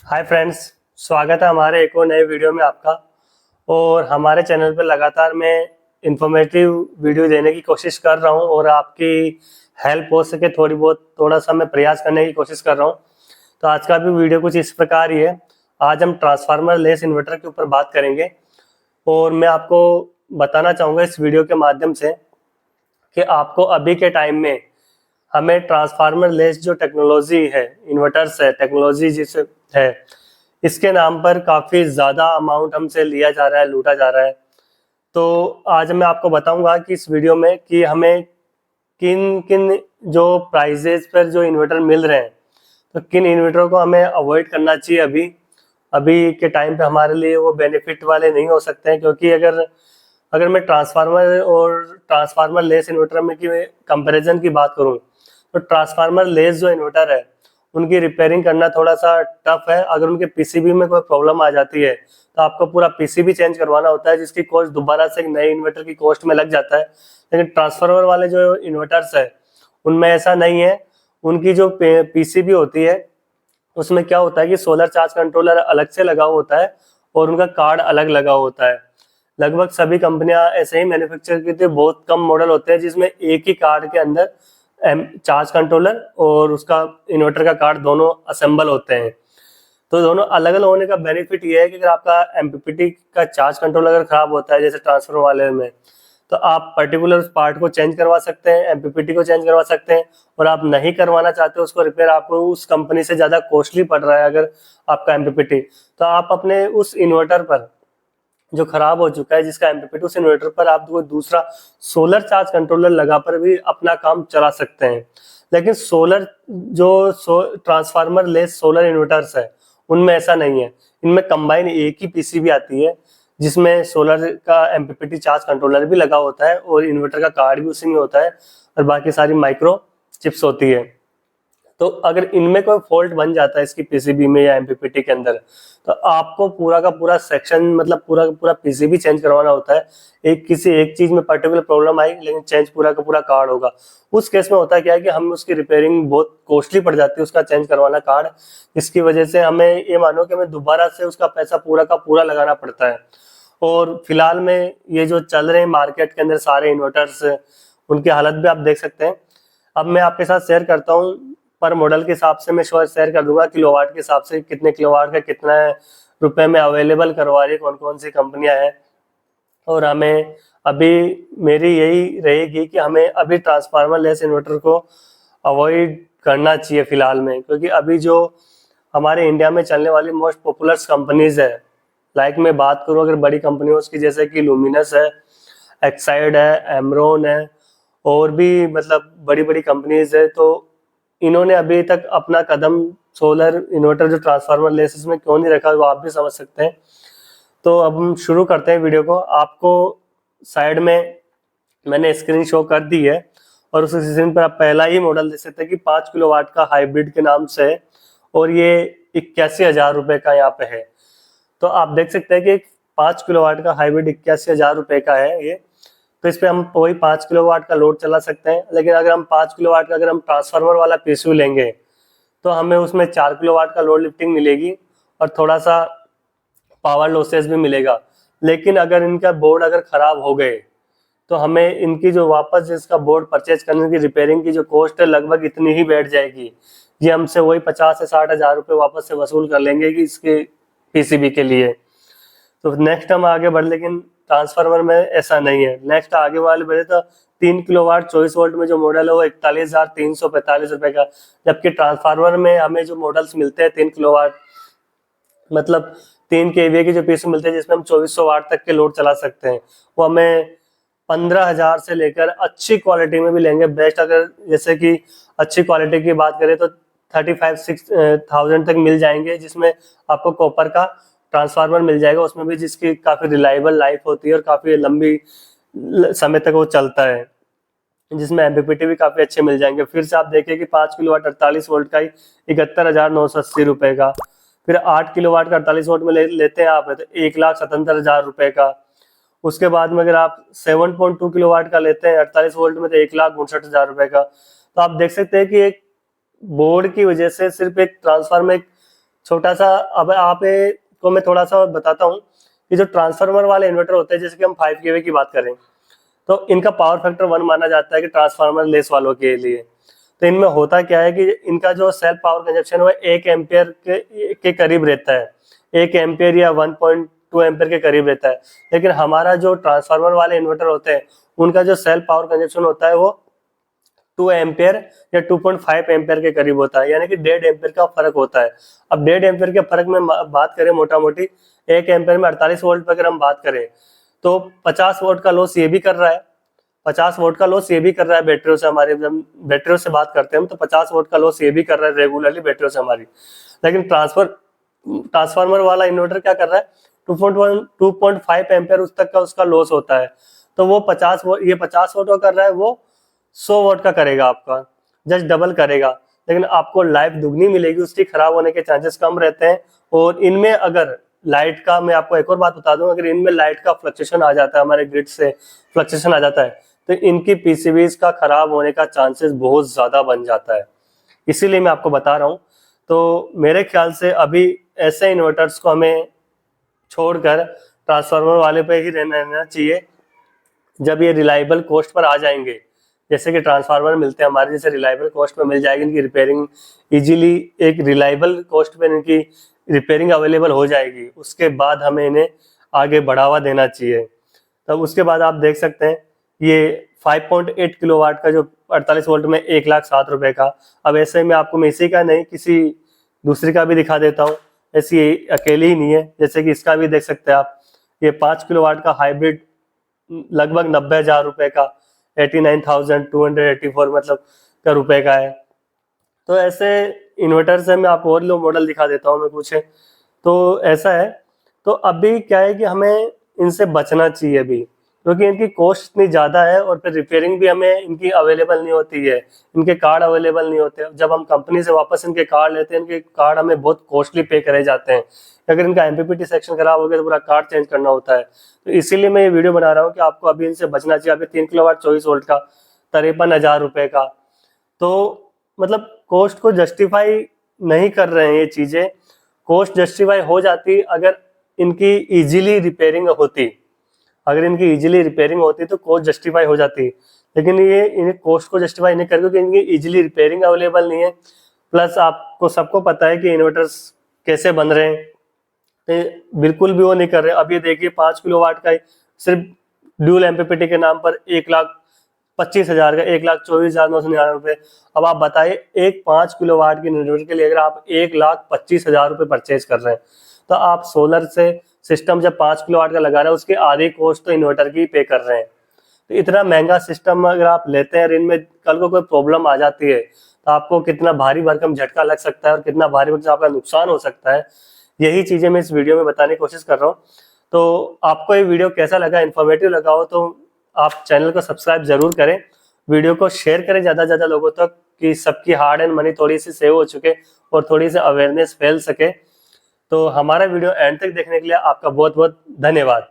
Hi friends, स्वागत है हमारे एक और नए वीडियो में आपका। और हमारे चैनल पर लगातार मैं इंफॉर्मेटिव वीडियो देने की कोशिश कर रहा हूं और आपकी हेल्प हो सके थोड़ा सा मैं प्रयास करने की कोशिश कर रहा हूं। तो आज का भी वीडियो कुछ इस प्रकार ही है। आज हम ट्रांसफार्मर लेस इन्वर्टर के ऊपर बात करेंगे और मैं आपको बताना चाहूँगा इस वीडियो के माध्यम से कि आपको अभी के टाइम में हमें ट्रांसफार्मर लेस जो टेक्नोलॉजी है, इन्वर्टर्स है, टेक्नोलॉजी जिसे है, इसके नाम पर काफ़ी ज़्यादा अमाउंट हमसे लिया जा रहा है, लूटा जा रहा है। तो आज मैं आपको बताऊंगा कि इस वीडियो में कि हमें किन किन जो प्राइजेज पर जो इन्वर्टर मिल रहे हैं, तो किन इन्वर्टर को हमें अवॉइड करना चाहिए। अभी अभी के टाइम पे हमारे लिए वो बेनिफिट वाले नहीं हो सकते हैं, क्योंकि अगर अगर मैं ट्रांसफार्मर और ट्रांसफार्मर लेस इन्वर्टर में की कंपैरिजन की बात करूं, तो ट्रांसफार्मर लेस जो इन्वर्टर है उनकी रिपेयरिंग करना थोड़ा सा टफ है। अगर उनके पीसीबी में कोई प्रॉब्लम आ जाती है तो आपको पूरा पीसीबी चेंज करवाना होता है, जिसकी कॉस्ट दोबारा से एक नए इन्वर्टर की कॉस्ट में लग जाता है। लेकिन ट्रांसफार्मर वाले जो इन्वर्टर्स है उनमें ऐसा नहीं है। उनकी जो पीसीबी होती है उसमें क्या होता है कि सोलर चार्ज कंट्रोलर अलग से लगा हुआ होता है और उनका कार्ड अलग लगा होता है। लगभग सभी कंपनियां ऐसे ही मैन्युफैक्चर की थी। बहुत कम मॉडल होते हैं जिसमें एक ही कार्ड के अंदर चार्ज कंट्रोलर और उसका इन्वर्टर का कार्ड दोनों असेंबल होते हैं। तो दोनों अलग अलग होने का बेनिफिट ये है कि अगर आपका एमपीपीटी का चार्ज कंट्रोलर अगर खराब होता है जैसे ट्रांसफर वाले में, तो आप पर्टिकुलर उस पार्ट को चेंज करवा सकते हैं, एमपीपीटी को चेंज करवा सकते हैं। और आप नहीं करवाना चाहते हो उसको रिपेयर, आपको उस कंपनी से ज़्यादा कॉस्टली पड़ रहा है अगर आपका एमपीपीटी, तो आप अपने उस इन्वर्टर पर जो खराब हो चुका है जिसका एमपीपीटी, उस इन्वर्टर पर आप कोई दूसरा सोलर चार्ज कंट्रोलर लगा पर भी अपना काम चला सकते हैं। लेकिन सोलर जो ट्रांसफार्मर लेस सोलर इन्वर्टर्स है उनमें ऐसा नहीं है। इनमें कंबाइन एक ही पीसीबी आती है जिसमें सोलर का एमपीपीटी चार्ज कंट्रोलर भी लगा होता है और इन्वर्टर का कार्ड भी उसी में होता है और बाकी सारी माइक्रो चिप्स होती है। तो अगर इनमें कोई फॉल्ट बन जाता है इसकी पीसीबी में या एमपीपीटी के अंदर, तो आपको पूरा का पूरा सेक्शन, मतलब पूरा का पूरा पीसीबी चेंज करवाना होता है। किसी एक चीज में पर्टिकुलर प्रॉब्लम आई लेकिन चेंज पूरा का पूरा कार्ड होगा। उस केस में होता है क्या है कि हमें उसकी रिपेयरिंग बहुत कॉस्टली पड़ जाती है, उसका चेंज करवाना कार्ड। इसकी वजह से हमें ये मानो कि हमें दोबारा से उसका पैसा पूरा का पूरा लगाना पड़ता है। और फिलहाल में ये जो चल रहे हैं मार्केट के अंदर सारे इन्वर्टर्स, उनकी हालत भी आप देख सकते हैं। अब मैं आपके साथ शेयर करता हूँ पर मॉडल के हिसाब से, मैं शेयर कर दूंगा किलोवाट के हिसाब से कितने किलोवाट का कितना रुपए में अवेलेबल करवा रही है कौन कौन सी कंपनियां हैं। और हमें अभी मेरी यही रहेगी कि हमें अभी ट्रांसफार्मर लेस इन्वर्टर को अवॉइड करना चाहिए फिलहाल में, क्योंकि अभी जो हमारे इंडिया में चलने वाली मोस्ट पॉपुलर कंपनीज है, लाइक मैं बात करूं अगर बड़ी कंपनियों की, जैसे कि लुमिनस है, एक्साइड है, एमरॉन है, और भी मतलब बड़ी बड़ी कंपनीज है, तो इन्होंने अभी तक अपना कदम सोलर इन्वर्टर जो ट्रांसफार्मर लेसिस में क्यों नहीं रखा, वो आप भी समझ सकते हैं। तो अब हम शुरू करते हैं वीडियो को। आपको साइड में मैंने स्क्रीन शो कर दी है और उस स्क्रीन पर आप पहला ही मॉडल देख सकते हैं कि 5 किलोवाट का हाइब्रिड के नाम से है और ये 81,000 रुपये का यहाँ पे है। तो आप देख सकते हैं कि 5 किलोवाट का हाइब्रिड 81,000 रुपये का है ये। तो इस पे हम वही 5 किलोवाट का लोड चला सकते हैं। लेकिन अगर हम 5 किलोवाट का अगर हम ट्रांसफार्मर वाला पीसीयू लेंगे तो हमें उसमें 4 किलोवाट का लोड लिफ्टिंग मिलेगी और थोड़ा सा पावर लॉसेस भी मिलेगा। लेकिन अगर इनका बोर्ड अगर खराब हो गए तो हमें इनकी जो वापस इसका बोर्ड परचेज करने की रिपेयरिंग की जो कॉस्ट है लगभग इतनी ही बैठ जाएगी। ये हमसे वही 50 से 60,000 रुपये वापस से वसूल कर लेंगे कि इसके पीसीबी के लिए। तो नेक्स्ट हम आगे बढ़, लेकिन ट्रांसफार्मर में ऐसा नहीं है। नेक्स्ट आगे वाले बढ़े तो 3 किलोवाट 24 वोल्ट में जो मॉडल है वो 41,345 रुपये का, जबकि ट्रांसफार्मर में हमें जो मॉडल्स मिलते हैं 3 किलोवाट, मतलब 3 केवीए की जो पीस मिलते हैं जिसमें हम 2400 वाट तक के लोड चला सकते हैं, वो हमें 15,000 से लेकर अच्छी क्वालिटी में भी लेंगे बेस्ट, अगर जैसे कि अच्छी क्वालिटी की बात करें तो 35,000 तक मिल जाएंगे, जिसमें आपको कॉपर का ट्रांसफार्मर मिल जाएगा उसमें भी, जिसकी काफ़ी रिलायबल लाइफ होती है और काफ़ी लंबी समय तक वो चलता है, जिसमें एमपीपीटी भी काफ़ी अच्छे मिल जाएंगे। फिर से आप देखिए कि 5 किलोवाट 48 वोल्ट का ही 71,980 रुपये का। फिर 8 किलोवाट का 48 वोल्ट में लेते हैं आप तो 1,77,000 रुपये का। उसके बाद में अगर आप 7.2 किलोवाट का लेते हैं 48 वोल्ट में तो 1,59,000 रुपये का। तो आप देख सकते हैं कि एक बोर्ड की वजह से सिर्फ एक ट्रांसफार्मर, एक छोटा सा, अब आप को मैं थोड़ा सा बताता हूँ कि जो ट्रांसफार्मर वाले इन्वर्टर होते हैं, जैसे कि हम 5 kV की बात करें तो इनका पावर फैक्टर 1 माना जाता है कि ट्रांसफार्मर लेस वालों के लिए। तो इनमें होता क्या है कि इनका जो सेल्फ पावर कंजप्शन है 1 एम्पियर के करीब रहता है, 1 एम्पियर या 1.2 एम्पियर के करीब रहता है। लेकिन हमारा जो ट्रांसफार्मर वाले इन्वर्टर होते हैं उनका जो सेल्फ पावर कंजप्शन होता है वो 2 एम्पियर या 2.5 एम्पियर के करीब होता है, यानी कि 1.5 एम्पियर का फर्क होता है। अब 1.5 एम्पियर के फर्क में बात करें मोटा मोटी, 1 एम्पियर में 48 वोल्ट पर अगर हम बात करें तो 50 वोल्ट का लॉस ये भी कर रहा है, 50 वोल्ट का लॉस ये भी कर रहा है बैटरियों से, हमारे बैटरियों से बात करते हैं हम तो 50 वोल्ट का लॉस ये भी कर रहा है रेगुलरली बैटरियों से हमारी। लेकिन ट्रांसफार्मर वाला इन्वर्टर क्या कर रहा है, 2.5 एम्पियर उस तक का उसका लॉस होता है। तो वो 50 वोल्ट, ये 50 वोल्ट का कर रहा है, वो 100 वोल्ट का करेगा, आपका जस्ट डबल करेगा। लेकिन आपको लाइफ दुगनी मिलेगी, उसकी खराब होने के चांसेस कम रहते हैं। और इनमें अगर लाइट का, मैं आपको एक और बात बता दूं, अगर इनमें लाइट का फ्लक्चुएशन आ जाता है, हमारे ग्रिड से फ्लक्चुएशन आ जाता है, तो इनकी पीसीबीज का खराब होने का चांसेस बहुत ज्यादा बन जाता है। इसीलिए मैं आपको बता रहा हूँ। तो मेरे ख्याल से अभी ऐसे इन्वर्टर्स को हमें छोड़कर ट्रांसफार्मर वाले पे ही रहना चाहिए। जब ये रिलायबल कॉस्ट पर आ जाएंगे, जैसे कि ट्रांसफार्मर मिलते हैं हमारे, जैसे रिलायबल कॉस्ट पे मिल जाएगी, इनकी रिपेयरिंग इजीली एक रिलायबल कॉस्ट पे इनकी रिपेयरिंग अवेलेबल हो जाएगी, उसके बाद हमें इन्हें आगे बढ़ावा देना चाहिए। तब उसके बाद आप देख सकते हैं ये 5.8 किलोवाट का जो 48 वोल्ट में 1,07,000 रुपए का। अब ऐसे में आपको मैं इसी का नहीं, किसी दूसरी का भी दिखा देता हूँ, ऐसी अकेली ही नहीं है, जैसे कि इसका भी देख सकते हैं आप, ये 5 किलोवाट का हाइब्रिड लगभग 90,000 रुपए का, 89,284 मतलब का रुपए का है। तो ऐसे इन्वर्टर से मैं आपको और लो मॉडल दिखा देता हूँ मैं कुछ। तो ऐसा है, तो अभी क्या है कि हमें इनसे बचना चाहिए अभी, क्योंकि इनकी कॉस्ट इतनी ज़्यादा है और फिर रिपेयरिंग भी हमें इनकी अवेलेबल नहीं होती है, इनके कार्ड अवेलेबल नहीं होते। जब हम कंपनी से वापस इनके कार्ड लेते हैं, इनके कार्ड हमें बहुत कॉस्टली पे करे जाते हैं। अगर इनका एमपीपीटी सेक्शन खराब हो गया तो पूरा कार्ड चेंज करना होता है। तो इसीलिए मैं ये वीडियो बना रहा हूँ कि आपको अभी इनसे बचना चाहिए। अभी 3 किलोवाट 24 वोल्ट का 53,000 रुपए का, तो मतलब कॉस्ट को जस्टिफाई नहीं कर रहे हैं ये चीज़ें। कॉस्ट जस्टिफाई हो जाती अगर इनकी इजीली रिपेयरिंग होती, अगर इनकी इजीली रिपेयरिंग होती तो कॉस्ट जस्टिफाई हो जाती। लेकिन ये इन्हें कॉस्ट को जस्टिफाई नहीं कर, क्योंकि इनकी इजीली रिपेयरिंग अवेलेबल नहीं है। प्लस आपको सबको पता है कि इन्वर्टर्स कैसे बन रहे हैं, तो बिल्कुल भी वो नहीं कर रहे। अब ये देखिए 5 किलोवाट का सिर्फ ड्यूल एमपीपीटी के नाम पर 1,25,000 का, 1,24,999 रुपए। अब आप बताइए, एक 5 किलोवाट की इन्वर्टर के लिए अगर आप 1,25,000 रुपए परचेज कर रहे हैं, तो आप सोलर से सिस्टम जब 5 किलोवाट का लगा रहे हैं उसकी आधी कॉस्ट तो इन्वर्टर की पे कर रहे हैं। तो इतना महंगा सिस्टम अगर आप लेते हैं और इनमें कल को कोई प्रॉब्लम आ जाती है तो आपको कितना भारी भरकम झटका लग सकता है और कितना भारी भरकम आपका नुकसान हो सकता है। यही चीजें मैं इस वीडियो में बताने की कोशिश कर रहा हूँ। तो आपको ये वीडियो कैसा लगा, इन्फॉर्मेटिव लगा हो तो आप चैनल को सब्सक्राइब जरूर करें, वीडियो को शेयर करें ज़्यादा से ज़्यादा लोगों तक, कि सबकी हार्ड एंड मनी थोड़ी सी सेव हो चुके और थोड़ी सी अवेयरनेस फैल सके। तो हमारा वीडियो एंड तक देखने के लिए आपका बहुत बहुत धन्यवाद।